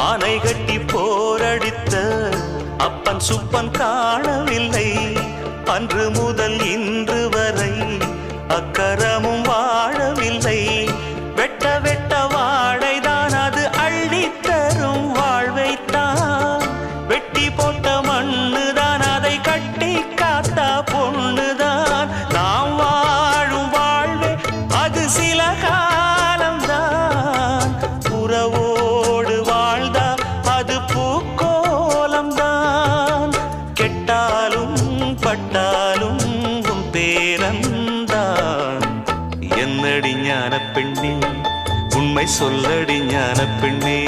ஆனை கட்டி போரடித்த அப்பன் சுப்பன் காணவில்லை. அன்று முதல் இன்று வரை அக்கரமும் வாழவில்லை. வெட்ட வெட்ட வாழைதான் அது அள்ளித்தரும் வாழ்வைத்தான். வெட்டி போட்ட மண்ணுதான் அதை கட்டி காத்தா பொண்ணுதான். நாம் வாழும் வாழ்வே அது சில காலம்தான். உறவோடு வாழ்ந்தா அது பூக்கோலம்தான். கெட்டாலும் பட்டாலும் உன் பேரந்தான். என்னடி ஞான பெண்ணே, உண்மை சொல்லடி ஞான பெண்ணே.